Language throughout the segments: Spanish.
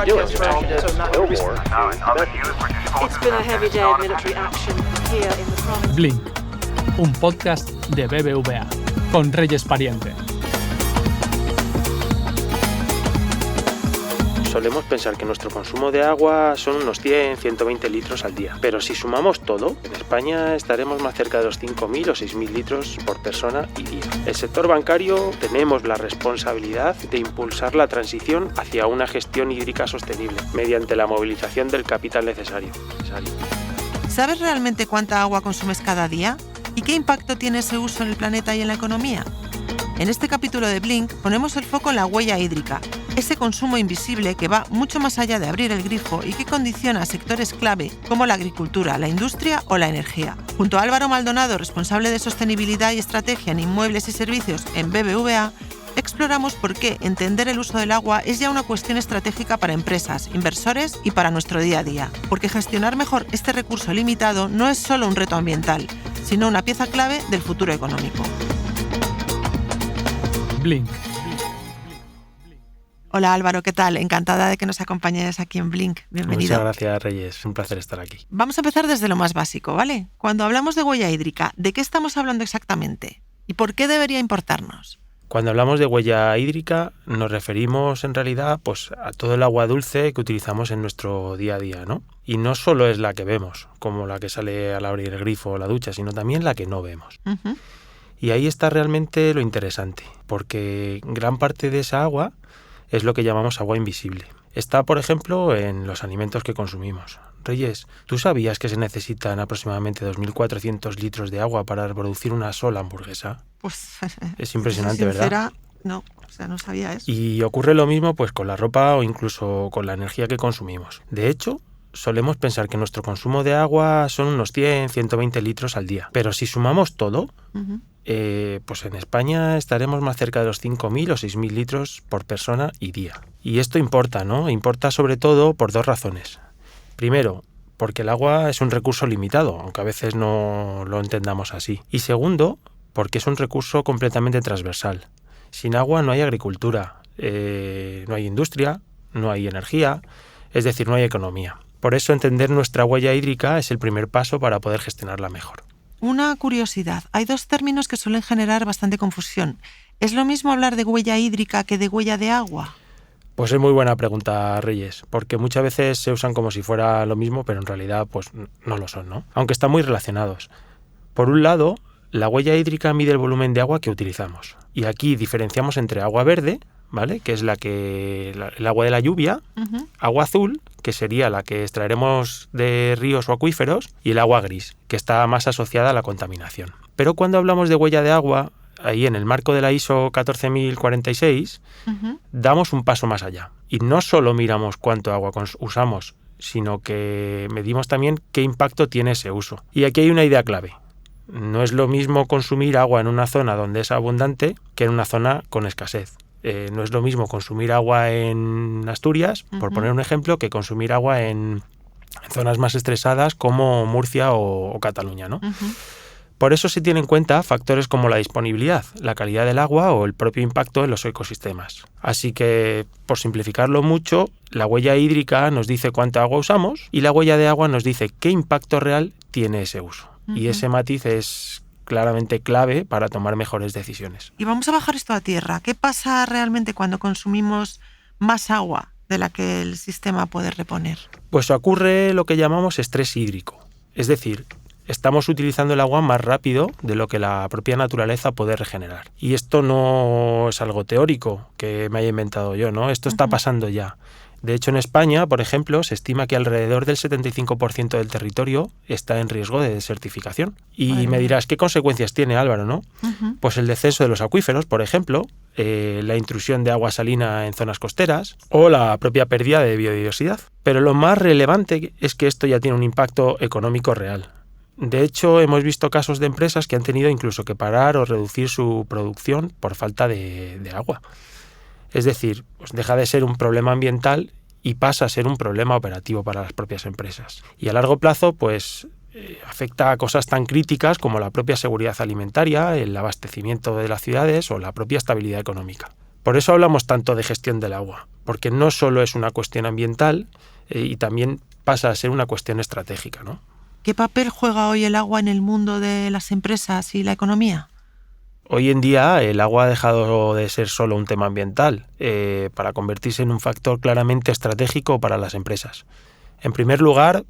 It's been a heavy day of military action here in the province. Blink, un podcast de BBVA, con Reyes Pariente. Solemos pensar que nuestro consumo de agua son unos 100-120 litros al día, pero si sumamos todo, en España estaremos más cerca de los 5.000 o 6.000 litros por persona y día. El sector bancario tenemos la responsabilidad de impulsar la transición hacia una gestión hídrica sostenible, mediante la movilización del capital necesario. ¿Sabes realmente cuánta agua consumes cada día? ¿Y qué impacto tiene ese uso en el planeta y en la economía? En este capítulo de Blink ponemos el foco en la huella hídrica, ese consumo invisible que va mucho más allá de abrir el grifo y que condiciona sectores clave como la agricultura, la industria o la energía. Junto a Álvaro Maldonado, responsable de sostenibilidad y estrategia en inmuebles y servicios en BBVA, exploramos por qué entender el uso del agua es ya una cuestión estratégica para empresas, inversores y para nuestro día a día. Porque gestionar mejor este recurso limitado no es solo un reto ambiental, sino una pieza clave del futuro económico. Blink. Hola Álvaro, ¿qué tal? Encantada de que nos acompañes aquí en Blink. Bienvenido. Muchas gracias, Reyes. Un placer estar aquí. Vamos a empezar desde lo más básico, ¿vale? Cuando hablamos de huella hídrica, ¿de qué estamos hablando exactamente? ¿Y por qué debería importarnos? Cuando hablamos de huella hídrica nos referimos en realidad pues, a todo el agua dulce que utilizamos en nuestro día a día, ¿no? Y no solo es la que vemos, como la que sale al abrir el grifo o la ducha, sino también la que no vemos. Uh-huh. Y ahí está realmente lo interesante, porque gran parte de esa agua es lo que llamamos agua invisible. Está, por ejemplo, en los alimentos que consumimos. Reyes, ¿tú sabías que se necesitan aproximadamente 2.400 litros de agua para producir una sola hamburguesa? Pues es impresionante, sincera, ¿verdad? No sabía eso. Y ocurre lo mismo pues con la ropa o incluso con la energía que consumimos. De hecho, solemos pensar que nuestro consumo de agua son unos 100-120 litros al día. Pero si sumamos todo, Uh-huh. Pues en España estaremos más cerca de los 5.000 o 6.000 litros por persona y día. Y esto importa, ¿no? Importa sobre todo por dos razones. Primero, porque el agua es un recurso limitado, aunque a veces no lo entendamos así. Y segundo, porque es un recurso completamente transversal. Sin agua no hay agricultura, no hay industria, no hay energía, es decir, no hay economía. Por eso entender nuestra huella hídrica es el primer paso para poder gestionarla mejor. Una curiosidad. Hay dos términos que suelen generar bastante confusión. ¿Es lo mismo hablar de huella hídrica que de huella de agua? Pues es muy buena pregunta, Reyes, porque muchas veces se usan como si fuera lo mismo, pero en realidad pues no lo son, ¿no? Aunque están muy relacionados. Por un lado, la huella hídrica mide el volumen de agua que utilizamos. Y aquí diferenciamos entre agua verde, ¿vale?, que es el agua de la lluvia, Uh-huh. agua azul, que sería la que extraeremos de ríos o acuíferos, y el agua gris, que está más asociada a la contaminación. Pero cuando hablamos de huella de agua, ahí en el marco de la ISO 14046, Uh-huh. damos un paso más allá. Y no solo miramos cuánto agua usamos, sino que medimos también qué impacto tiene ese uso. Y aquí hay una idea clave. No es lo mismo consumir agua en una zona donde es abundante que en una zona con escasez. No es lo mismo consumir agua en Asturias, por Uh-huh. poner un ejemplo, que consumir agua en zonas más estresadas como Murcia o Cataluña, ¿no? Uh-huh. Por eso se tienen en cuenta factores como la disponibilidad, la calidad del agua o el propio impacto en los ecosistemas. Así que, por simplificarlo mucho, la huella hídrica nos dice cuánta agua usamos y la huella de agua nos dice qué impacto real tiene ese uso. Uh-huh. Y ese matiz es claramente clave para tomar mejores decisiones. Y vamos a bajar esto a tierra. ¿Qué pasa realmente cuando consumimos más agua de la que el sistema puede reponer? Pues ocurre lo que llamamos estrés hídrico. Es decir, estamos utilizando el agua más rápido de lo que la propia naturaleza puede regenerar. Y esto no es algo teórico que me haya inventado yo, ¿no? Esto está pasando ya. De hecho, en España, por ejemplo, se estima que alrededor del 75% del territorio está en riesgo de desertificación. Y me dirás, ¿qué consecuencias tiene, Álvaro, no? Uh-huh. Pues el descenso de los acuíferos, por ejemplo, la intrusión de agua salina en zonas costeras o la propia pérdida de biodiversidad. Pero lo más relevante es que esto ya tiene un impacto económico real. De hecho, hemos visto casos de empresas que han tenido incluso que parar o reducir su producción por falta de agua. Es decir, pues deja de ser un problema ambiental y pasa a ser un problema operativo para las propias empresas. Y a largo plazo, pues afecta a cosas tan críticas como la propia seguridad alimentaria, el abastecimiento de las ciudades o la propia estabilidad económica. Por eso hablamos tanto de gestión del agua, porque no solo es una cuestión ambiental y también pasa a ser una cuestión estratégica, ¿no? ¿Qué papel juega hoy el agua en el mundo de las empresas y la economía? Hoy en día el agua ha dejado de ser solo un tema ambiental para convertirse en un factor claramente estratégico para las empresas. En primer lugar,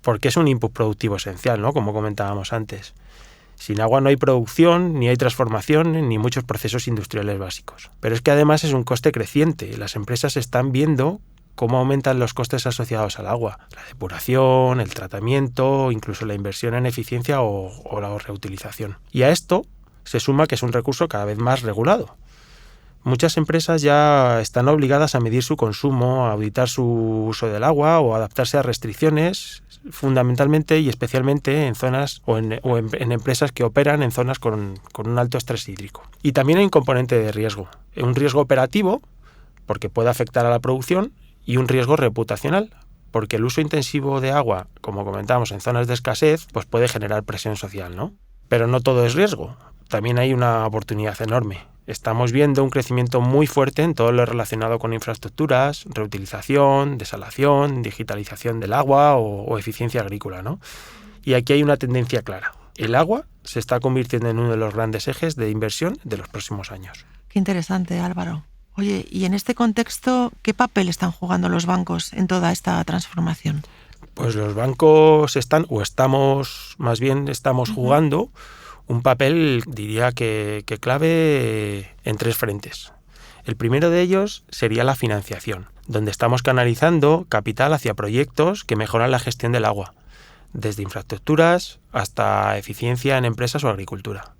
porque es un input productivo esencial, ¿no? Como comentábamos antes. Sin agua no hay producción, ni hay transformación, ni muchos procesos industriales básicos. Pero es que además es un coste creciente. Las empresas están viendo cómo aumentan los costes asociados al agua. La depuración, el tratamiento, incluso la inversión en eficiencia o la reutilización. Y a esto se suma que es un recurso cada vez más regulado. Muchas empresas ya están obligadas a medir su consumo, a auditar su uso del agua o a adaptarse a restricciones, fundamentalmente y especialmente en zonas o en empresas que operan en zonas con un alto estrés hídrico. Y también hay un componente de riesgo. Un riesgo operativo, porque puede afectar a la producción, y un riesgo reputacional, porque el uso intensivo de agua, como comentábamos, en zonas de escasez, pues puede generar presión social, ¿no? Pero no todo es riesgo. También hay una oportunidad enorme. Estamos viendo un crecimiento muy fuerte en todo lo relacionado con infraestructuras, reutilización, desalación, digitalización del agua o eficiencia agrícola, ¿no? Y aquí hay una tendencia clara. El agua se está convirtiendo en uno de los grandes ejes de inversión de los próximos años. Qué interesante, Álvaro. Oye, y en este contexto, ¿qué papel están jugando los bancos en toda esta transformación? Pues los bancos estamos jugando un papel, diría que clave en 3 frentes. El primero de ellos sería la financiación, donde estamos canalizando capital hacia proyectos que mejoran la gestión del agua, desde infraestructuras hasta eficiencia en empresas o agricultura.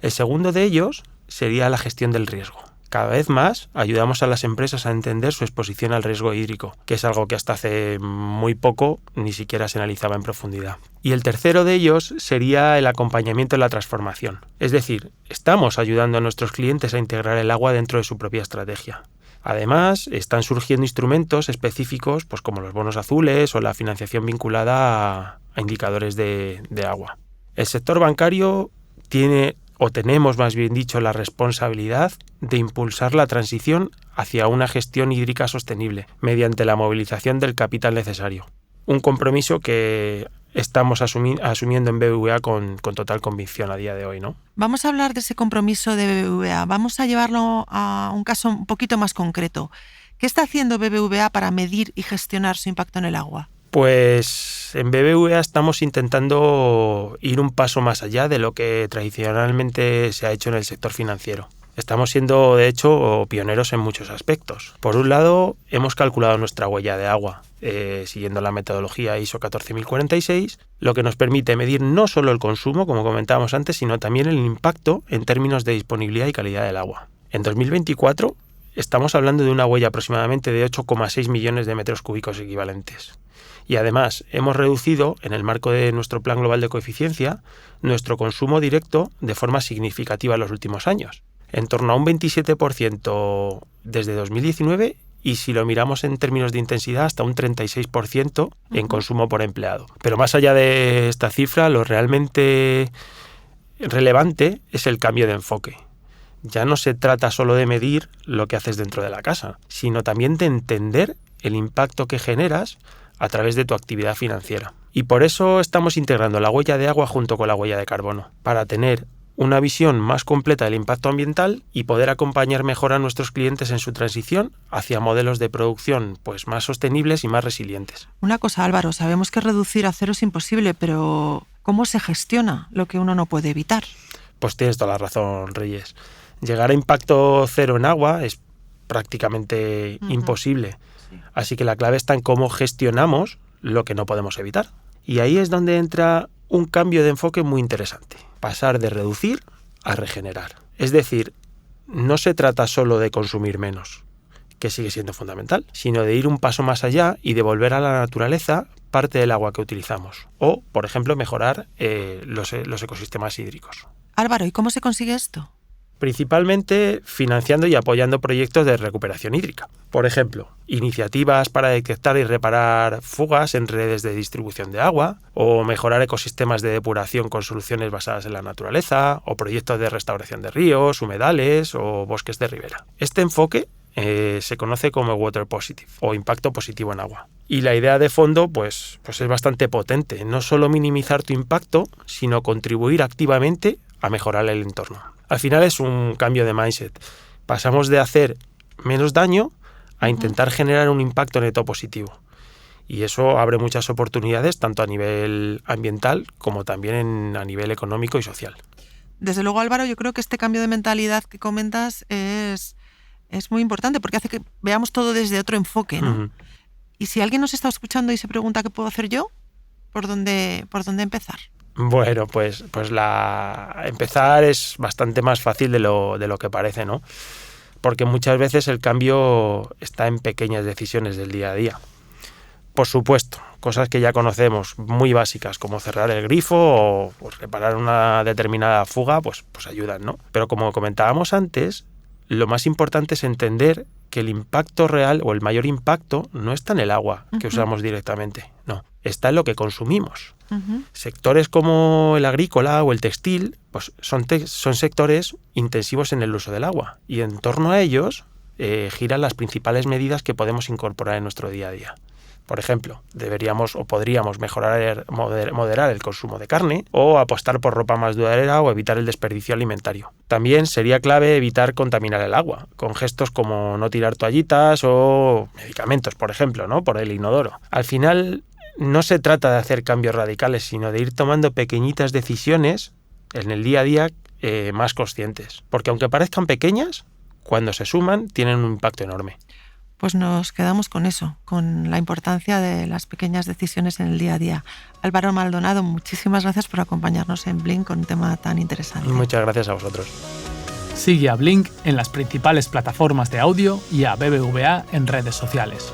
El segundo de ellos sería la gestión del riesgo. Cada vez más ayudamos a las empresas a entender su exposición al riesgo hídrico, que es algo que hasta hace muy poco ni siquiera se analizaba en profundidad. Y el tercero de ellos sería el acompañamiento en la transformación. Es decir, estamos ayudando a nuestros clientes a integrar el agua dentro de su propia estrategia. Además, están surgiendo instrumentos específicos, pues como los bonos azules o la financiación vinculada a indicadores de agua. El sector bancario tenemos más bien dicho la responsabilidad de impulsar la transición hacia una gestión hídrica sostenible mediante la movilización del capital necesario. Un compromiso que estamos asumiendo en BBVA con total convicción a día de hoy, ¿no? Vamos a hablar de ese compromiso de BBVA. Vamos a llevarlo a un caso un poquito más concreto. ¿Qué está haciendo BBVA para medir y gestionar su impacto en el agua? Pues en BBVA estamos intentando ir un paso más allá de lo que tradicionalmente se ha hecho en el sector financiero. Estamos siendo, de hecho, pioneros en muchos aspectos. Por un lado, hemos calculado nuestra huella de agua, siguiendo la metodología ISO 14046, lo que nos permite medir no solo el consumo, como comentábamos antes, sino también el impacto en términos de disponibilidad y calidad del agua. En 2024 estamos hablando de una huella aproximadamente de 8,6 millones de metros cúbicos equivalentes. Y además hemos reducido, en el marco de nuestro Plan Global de Coeficiencia, nuestro consumo directo de forma significativa en los últimos años, en torno a un 27% desde 2019 y si lo miramos en términos de intensidad hasta un 36% en consumo por empleado. Pero más allá de esta cifra, lo realmente relevante es el cambio de enfoque. Ya no se trata solo de medir lo que haces dentro de la casa, sino también de entender el impacto que generas a través de tu actividad financiera. Y por eso estamos integrando la huella de agua junto con la huella de carbono, para tener una visión más completa del impacto ambiental y poder acompañar mejor a nuestros clientes en su transición hacia modelos de producción pues más sostenibles y más resilientes. Una cosa, Álvaro, sabemos que reducir a cero es imposible, pero ¿cómo se gestiona lo que uno no puede evitar? Pues tienes toda la razón, Reyes. Llegar a impacto cero en agua es prácticamente imposible. Así que la clave está en cómo gestionamos lo que no podemos evitar. Y ahí es donde entra un cambio de enfoque muy interesante. Pasar de reducir a regenerar. Es decir, no se trata solo de consumir menos, que sigue siendo fundamental, sino de ir un paso más allá y devolver a la naturaleza parte del agua que utilizamos. O, por ejemplo, mejorar los ecosistemas hídricos. Álvaro, ¿y cómo se consigue esto? principalmente financiando y apoyando proyectos de recuperación hídrica. Por ejemplo, iniciativas para detectar y reparar fugas en redes de distribución de agua, o mejorar ecosistemas de depuración con soluciones basadas en la naturaleza, o proyectos de restauración de ríos, humedales o bosques de ribera. Este enfoque se conoce como Water Positive o impacto positivo en agua. Y la idea de fondo pues es bastante potente. No solo minimizar tu impacto, sino contribuir activamente a mejorar el entorno. Al final es un cambio de mindset. Pasamos de hacer menos daño a intentar generar un impacto neto positivo. Y eso abre muchas oportunidades tanto a nivel ambiental como también a nivel económico y social. Desde luego, Álvaro, yo creo que este cambio de mentalidad que comentas es muy importante porque hace que veamos todo desde otro enfoque, ¿no? Uh-huh. Y si alguien nos está escuchando y se pregunta qué puedo hacer yo, ¿por dónde empezar? Bueno, pues empezar es bastante más fácil de lo que parece, ¿no? Porque muchas veces el cambio está en pequeñas decisiones del día a día. Por supuesto, cosas que ya conocemos, muy básicas, como cerrar el grifo o reparar una determinada fuga, pues ayudan, ¿no? Pero como comentábamos antes, lo más importante es entender que el impacto real o el mayor impacto no está en el agua que usamos directamente, no, está en lo que consumimos. Uh-huh. Sectores como el agrícola o el textil pues son sectores intensivos en el uso del agua y en torno a ellos giran las principales medidas que podemos incorporar en nuestro día a día. Por ejemplo, deberíamos o podríamos moderar el consumo de carne o apostar por ropa más duradera o evitar el desperdicio alimentario. También sería clave evitar contaminar el agua, con gestos como no tirar toallitas o medicamentos, por ejemplo, ¿no? Por el inodoro. Al final, no se trata de hacer cambios radicales, sino de ir tomando pequeñitas decisiones en el día a día más conscientes. Porque aunque parezcan pequeñas, cuando se suman, tienen un impacto enorme. Pues nos quedamos con eso, con la importancia de las pequeñas decisiones en el día a día. Álvaro Maldonado, muchísimas gracias por acompañarnos en Blink con un tema tan interesante. Muchas gracias a vosotros. Sigue a Blink en las principales plataformas de audio y a BBVA en redes sociales.